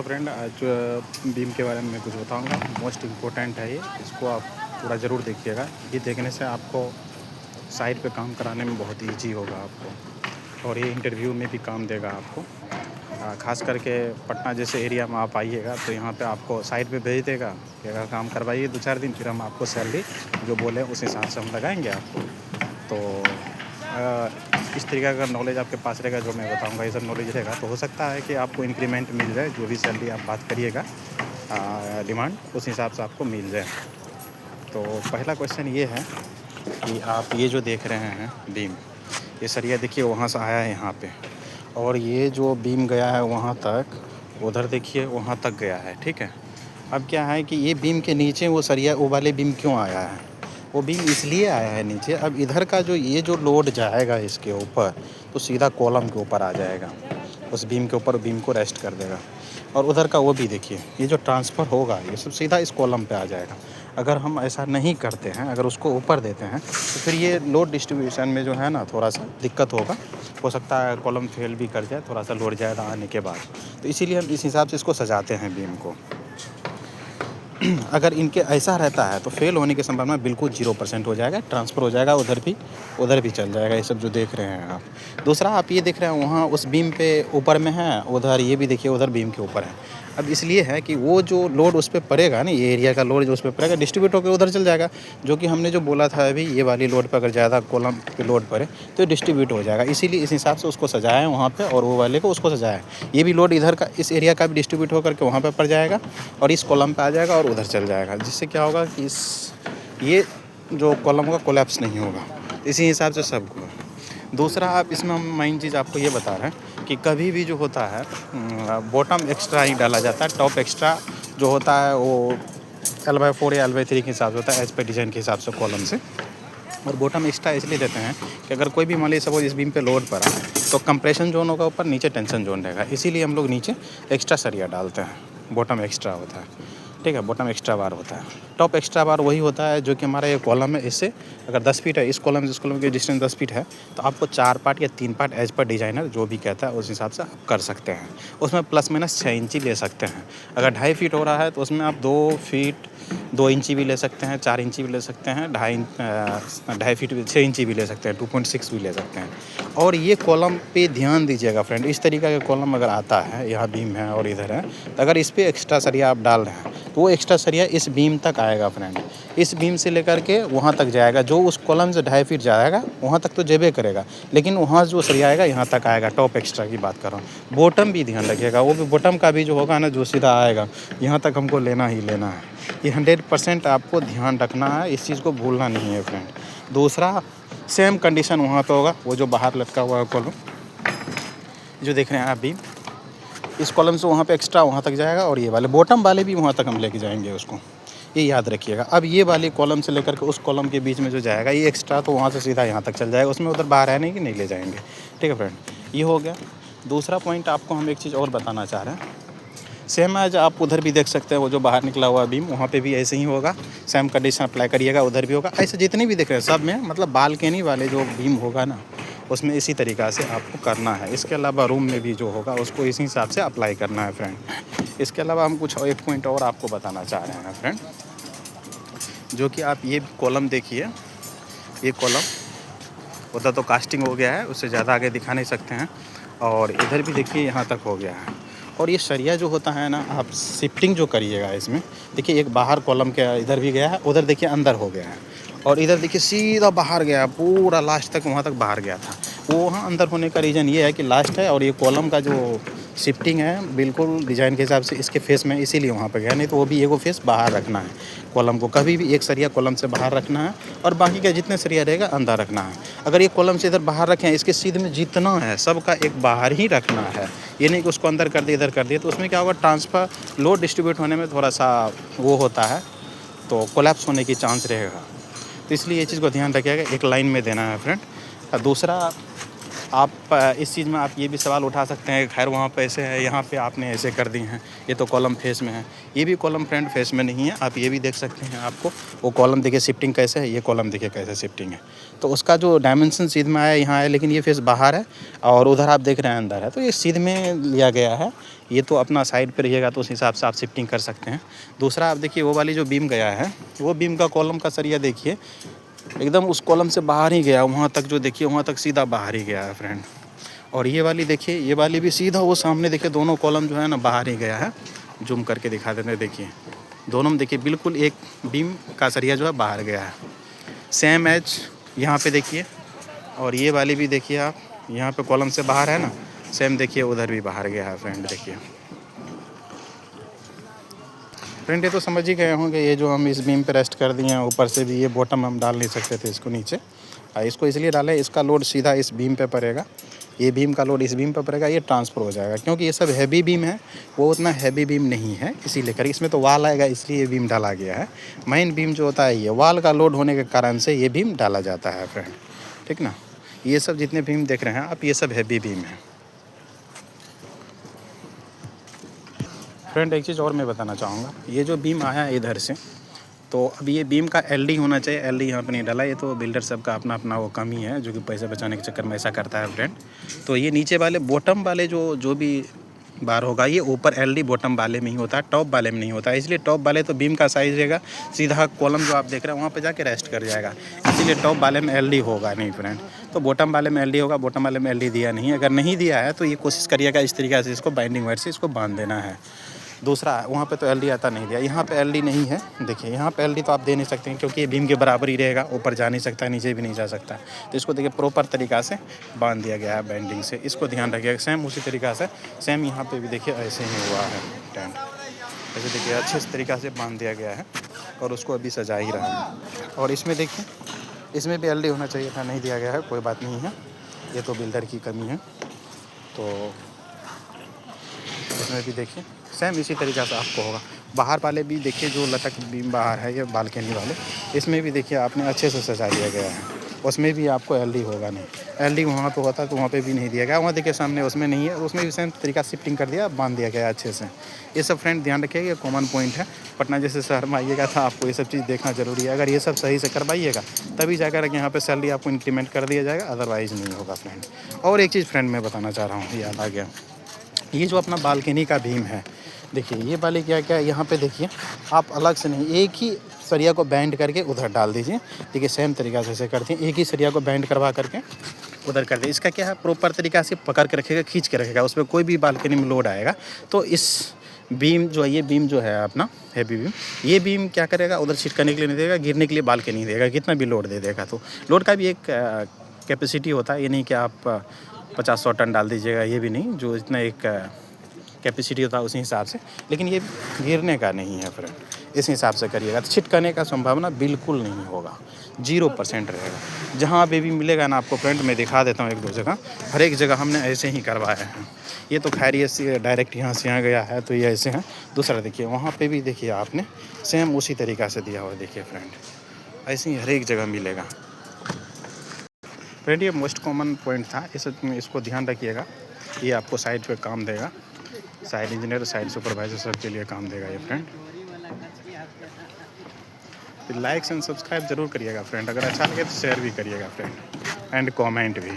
तो फ्रेंड आज बीम के बारे में मैं कुछ बताऊंगा। मोस्ट इम्पोर्टेंट है ये, इसको आप पूरा ज़रूर देखिएगा। ये देखने से आपको साइट पे काम कराने में बहुत ईजी होगा आपको, और ये इंटरव्यू में भी काम देगा आपको। ख़ास करके पटना जैसे एरिया में आप आइएगा तो यहाँ पे आपको साइट पे भेज देगा कि अगर काम करवाइए 2-4 दिन, फिर हम आपको सैलरी जो बोले उस हिसाब से हम लगाएंगे आपको। तो इस तरीका का नॉलेज आपके पास रहेगा, जो मैं बताऊंगा ये सब नॉलेज रहेगा, तो हो सकता है कि आपको इंक्रीमेंट मिल जाए। जो भी सैलरी आप बात करिएगा डिमांड, उस हिसाब से आपको मिल जाए। तो पहला क्वेश्चन ये है कि आप ये जो देख रहे हैं बीम, ये सरिया देखिए वहाँ से आया है यहाँ पे, और ये जो बीम गया है वहाँ तक, उधर देखिए वहाँ तक गया है, ठीक है। अब क्या है कि ये बीम के नीचे वो सरिया, वो वाले बीम क्यों आया है? वो बीम इसलिए आया है नीचे, अब इधर का जो ये जो लोड जाएगा इसके ऊपर, तो सीधा कॉलम के ऊपर आ जाएगा, उस बीम के ऊपर बीम को रेस्ट कर देगा। और उधर का वो भी देखिए, ये जो ट्रांसफ़र होगा ये सब सीधा इस कॉलम पे आ जाएगा। अगर हम ऐसा नहीं करते हैं, अगर उसको ऊपर देते हैं, तो फिर ये लोड डिस्ट्रीब्यूशन में जो है ना थोड़ा सा दिक्कत होगा। हो सकता है कॉलम फेल भी कर जाए थोड़ा सा लोड ज़्यादा आने के बाद। तो इसीलिए हम इस हिसाब से इसको सजाते हैं बीम को। अगर इनके ऐसा रहता है तो फेल होने की संभावना बिल्कुल 0% हो जाएगा, ट्रांसफ़र हो जाएगा, उधर भी चल जाएगा। ये सब जो देख रहे हैं आप। दूसरा आप ये देख रहे हैं वहाँ उस बीम पे ऊपर में है, उधर ये भी देखिए उधर बीम के ऊपर है। अब इसलिए है कि वो जो लोड उस पे पड़ेगा ना, ये एरिया का लोड जो उस पे पड़ेगा डिस्ट्रीब्यूट होकर उधर चल जाएगा। जो कि हमने जो बोला था अभी, ये वाली लोड पर अगर ज़्यादा कॉलम पे लोड पड़े तो डिस्ट्रीब्यूट हो जाएगा। इसीलिए इस हिसाब से उसको सजाया है वहाँ पे, और वो वाले को उसको सजाया है। ये भी लोड इधर का, इस एरिया का भी डिस्ट्रीब्यूट होकर के वहाँ पे पड़ जाएगा, और इस कॉलम पे आ जाएगा और उधर चल जाएगा। जिससे क्या होगा कि ये जो कॉलम का कोलैप्स नहीं होगा। इसी हिसाब से सबको। दूसरा आप इसमें हम मेन चीज़ आपको ये बता रहे हैं कि कभी भी जो होता है बॉटम एक्स्ट्रा ही डाला जाता है। टॉप एक्स्ट्रा जो होता है वो L/4 या L/3 के हिसाब से होता है, एज पर डिज़ाइन के हिसाब से कॉलम से। और बॉटम एक्स्ट्रा इसलिए देते हैं कि अगर कोई भी मान लीजिए सपोज इस बीम पे लोड पड़ा तो कंप्रेशन जोन होगा ऊपर, नीचे टेंशन जोन रहेगा। इसीलिए हम लोग नीचे एक्स्ट्रा सरिया डालते हैं। बॉटम एक्स्ट्रा होता है, ठीक है, बॉटम एक्स्ट्रा बार होता है। टॉप एक्स्ट्रा बार वही होता है जो कि हमारा ये कॉलम है, इससे अगर 10 फीट है, इस कॉलम से इस कॉलम की डिस्टेंस 10 फीट है, तो आपको 4 पार्ट या 3 पार्ट एज पर डिज़ाइनर जो भी कहता है उस हिसाब से आप कर सकते हैं। उसमें प्लस माइनस 6 इंची ले सकते हैं। अगर 2.5 फीट हो रहा है तो उसमें आप 2 फीट 2 इंची भी ले सकते हैं, 4 इंची भी ले सकते हैं, 2.5 फीट 6 इंची भी ले सकते हैं, 2.6 भी ले सकते हैं। और ये कॉलम पे ध्यान दीजिएगा फ्रेंड, इस तरीका का कॉलम अगर आता है, यहाँ बीम है और इधर है, तो अगर इस पर एक्स्ट्रा सरिया आप डाल रहे हैं तो वो एक्स्ट्रा सरिया इस बीम तक आएगा फ्रेंड। इस बीम से लेकर के वहाँ तक जाएगा। जो उस कॉलम से 2.5 फीट जाएगा वहाँ तक तो जेबे करेगा, लेकिन वहाँ जो सरिया आएगा यहाँ तक आएगा। टॉप एक्स्ट्रा की बात कर रहा हूँ। बॉटम भी ध्यान रखिएगा, वो भी बॉटम का भी जो होगा ना, जो सीधा आएगा यहाँ तक हमको लेना ही लेना है। ये 100% आपको ध्यान रखना है, इस चीज़ को भूलना नहीं है फ्रेंड। दूसरा सेम कंडीशन वहाँ पे होगा, वो जो बाहर लटका हुआ है कॉलम जो देख रहे हैं आप बीम, इस कॉलम से वहाँ पे एक्स्ट्रा वहाँ तक जाएगा, और ये वाले बॉटम वाले भी वहाँ तक हम लेके जाएंगे उसको। ये याद रखिएगा। अब ये वाली कॉलम से लेकर के उस कॉलम के बीच में जो जाएगा ये एक्स्ट्रा, तो वहाँ से सीधा यहाँ तक चल जाएगा। उसमें उधर बाहर है नहीं कि नहीं ले जाएंगे, ठीक है फ्रेंड। ये हो गया। दूसरा पॉइंट आपको हम एक चीज़ और बताना चाह रहे हैं। सेम एज आप उधर भी देख सकते हैं, वो जो बाहर निकला हुआ बीम, वहाँ पे भी ऐसे ही होगा। सेम कंडीशन अप्लाई करिएगा, उधर भी होगा। ऐसे जितने भी दिख रहे हैं सब में, मतलब बालकनी वाले जो बीम होगा ना, उसमें इसी तरीक़ा से आपको करना है। इसके अलावा रूम में भी जो होगा उसको इसी हिसाब से अप्लाई करना है फ्रेंड। इसके अलावा हम कुछ एक पॉइंट और आपको बताना चाह रहे हैं फ्रेंड, जो कि आप ये कॉलम देखिए। ये कॉलम उधर तो कास्टिंग हो गया है, उससे ज़्यादा आगे दिखा नहीं सकते हैं। और इधर भी देखिए यहाँ तक हो गया है। और ये सरिया जो होता है ना, आप शिफ्टिंग जो करिएगा इसमें, देखिए एक बाहर कॉलम के इधर भी गया है, उधर देखिए अंदर हो गया है, और इधर देखिए सीधा बाहर गया, पूरा लास्ट तक वहाँ तक बाहर गया था। वो वहाँ अंदर होने का रीज़न ये है कि लास्ट है, और ये कॉलम का जो शिफ्टिंग है बिल्कुल डिज़ाइन के हिसाब से इसके फेस में, इसीलिए वहाँ पे गया। नहीं तो वो भी एगो फेस बाहर रखना है कॉलम को। कभी भी एक सरिया कॉलम से बाहर रखना है, और बाकी का जितने सरिया रहेगा अंदर रखना है। अगर ये कॉलम से इधर बाहर रखें, इसके सीध में जितना है सबका एक बाहर ही रखना है। ये नहीं कि उसको अंदर कर दिए इधर कर दिए, तो उसमें क्या होगा, ट्रांसफ़र लोड डिस्ट्रीब्यूट होने में थोड़ा सा वो होता है, तो कोलैप्स होने की चांस रहेगा। तो इसलिए ये चीज़ को ध्यान रखिएगा, एक लाइन में देना है फ्रेंड। और दूसरा आप इस चीज़ में आप ये भी सवाल उठा सकते हैं, खैर वहाँ पे ऐसे है, यहाँ पे आपने ऐसे कर दी हैं, ये तो कॉलम फेस में है। ये भी कॉलम फ्रेंड फेस में नहीं है, आप ये भी देख सकते हैं। आपको वो कॉलम देखिए शिफ्टिंग कैसे है, ये कॉलम देखिए कैसे शिफ्टिंग है। तो उसका जो डायमेंशन सीध में आया यहाँ है, लेकिन ये फेस बाहर है और उधर आप देख रहे हैं अंदर है, तो ये सीध में लिया गया है। ये तो अपना साइड पे रहिएगा तो उस हिसाब से आप शिफ्टिंग कर सकते हैं। दूसरा आप देखिए वो वाली जो बीम गया है, वो बीम का कॉलम का सरिया देखिए एकदम उस कॉलम से बाहर ही गया, वहाँ तक जो देखिए वहाँ तक सीधा बाहर ही गया है फ्रेंड। और ये वाली देखिए, ये वाली भी सीधा वो सामने देखिए दोनों कॉलम जो है ना बाहर ही गया है। जूम करके दिखा देते हैं, देखिए दोनों में देखिए बिल्कुल एक बीम का सरिया जो है बाहर गया है। सेम एज यहाँ पे देखिए, और ये वाली भी देखिए आप, यहाँ पे कॉलम से बाहर है ना, सेम देखिए उधर भी बाहर गया है फ्रेंड। देखिए फ्रेंड ये तो समझ ही गए होंगे, ये जो हम इस बीम पे रेस्ट कर दिए हैं, ऊपर से भी ये बॉटम हम डाल नहीं सकते थे इसको नीचे। इसको इसलिए डालें, इसका लोड सीधा इस बीम पे पड़ेगा, ये बीम का लोड इस बीम पे पड़ेगा, ये ट्रांसफ़र हो जाएगा। क्योंकि ये सब हैवी बीम है, वो उतना हैवी बीम नहीं है, इसीलिए कर इसमें तो वाल आएगा, इसलिए ये बीम डाला गया है। मेन बीम जो होता है ये वाल का लोड होने के कारण से ये बीम डाला जाता है फ्रेंड, ठीक ना। ये सब जितने बीम देख रहे हैं आप, ये सब हैवी बीम है फ्रेंड। एक चीज़ और मैं बताना चाहूँगा, ये जो बीम आया है इधर से, तो अब ये बीम का एलडी होना चाहिए, एलडी यहाँ पे नहीं डाला। ये तो बिल्डर सब का अपना अपना वो कमी है, जो कि पैसे बचाने के चक्कर में ऐसा करता है फ्रेंड। तो ये नीचे वाले बॉटम वाले जो भी बार होगा, ये ऊपर एलडी बॉटम वाले में ही होता है, टॉप वाले में नहीं होता है। इसलिए टॉप वाले तो बीम का साइज रहेगा सीधा कॉलम जो आप देख रहे हैं वहाँ पे जाके रेस्ट कर जाएगा, इसीलिए टॉप वाले में एलडी होगा नहीं फ्रेंड। तो बॉटम वाले में एलडी होगा, बॉटम वाले में एलडी दिया नहीं। अगर नहीं दिया है तो ये कोशिश करिएगा इस तरीके से इसको बाइंडिंग वायर से इसको बांध देना है। दूसरा वहाँ पे तो एलडी आता नहीं दिया, यहाँ पे एलडी नहीं है। देखिए यहाँ पे एलडी तो आप दे नहीं सकते हैं, क्योंकि ये बीम के बराबर ही रहेगा, ऊपर जा नहीं सकता, नीचे भी नहीं जा सकता। तो इसको देखिए प्रॉपर तरीक़ा से बांध दिया गया है बैंडिंग से, इसको ध्यान रखिएगा। सेम उसी तरीक़ा से सेम यहाँ पे भी देखिए ऐसे ही हुआ है टेंट, ऐसे देखिए अच्छे तरीक़ा से बांध दिया गया है और उसको अभी सजा ही रहा है। और इसमें देखिए, इसमें भी एलडी होना चाहिए था, नहीं दिया गया है, कोई बात नहीं है, ये तो बिल्डर की कमी है। तो इसमें भी देखिए सेम इसी तरीक़ा से आपको होगा। बाहर वाले भी देखिए, जो लटक बीम बाहर है ये बालकनी वाले, इसमें भी देखिए आपने अच्छे से सजा दिया गया है, उसमें भी आपको एलडी होगा नहीं। एलडी वहाँ पे होता तो वहाँ पे भी नहीं दिया गया, वहाँ देखिए सामने उसमें नहीं है, उसमें भी सेम तरीका शिफ्टिंग कर दिया, बांध दिया गया अच्छे से। ये सब फ्रेंड ध्यान रखिएगा, ये कॉमन पॉइंट है। पटना जैसे शहर में आइएगा तो आपको ये सब चीज़ देखना ज़रूरी है। अगर ये सब सही से करवाइएगा तभी जाकर यहाँ पे सैलरी आपको इंक्रीमेंट कर दिया जाएगा, अदरवाइज़ नहीं होगा फ्रेंड। और एक चीज़ फ्रेंड मैं बताना चाह रहा हूँ, याद आ गया, ये जो अपना बालकनी का बीम है, देखिए ये वाले क्या क्या यहाँ पे देखिए आप अलग से नहीं, एक ही सरिया को बैंड करके उधर डाल दीजिए। देखिए सेम तरीक़ा से करते हैं, एक ही सरिया को बैंड करवा करके उधर कर दीजिए। इसका क्या है, प्रॉपर तरीक़ा से पकड़ के रखेगा, खींच के रखेगा, उसमें कोई भी बालकनी में लोड आएगा तो इस बीम जो है, ये बीम जो है अपना हैवी बीम, ये बीम क्या करेगा, उधर छिटकने के लिए नहीं देगा, गिरने के लिए बालकनी नहीं देगा, कितना भी लोड दे देगा। तो लोड का भी एक कैपेसिटी होता है, ये नहीं कि आप 50-100 टन डाल दीजिएगा, ये भी नहीं, जो इतना एक कैपेसिटी होता है उसी हिसाब से। लेकिन ये गिरने का नहीं है फ्रेंड, इस हिसाब से करिएगा तो छिटकने का संभावना बिल्कुल नहीं होगा, 0% रहेगा। जहाँ पे भी मिलेगा ना आपको फ्रेंड, मैं दिखा देता हूँ 1-2 जगह, हर एक जगह हमने ऐसे ही करवाया है। ये तो खैर ये से डायरेक्ट यहाँ से यहाँ गया है तो ये ऐसे हैं। दूसरा देखिए वहाँ पे भी देखिए आपने सेम उसी तरीक़ा से दिया हुआ, देखिए फ्रेंड ऐसे ही हर एक जगह मिलेगा फ्रेंड। ये मोस्ट कॉमन पॉइंट था, इसको ध्यान रखिएगा, ये आपको साइड पे काम देगा, साइड इंजीनियर, साइड सुपरवाइजर सब के लिए काम देगा ये फ्रेंड। लाइक एंड सब्सक्राइब जरूर करिएगा फ्रेंड, अगर अच्छा लगे तो शेयर भी करिएगा फ्रेंड, एंड कमेंट भी।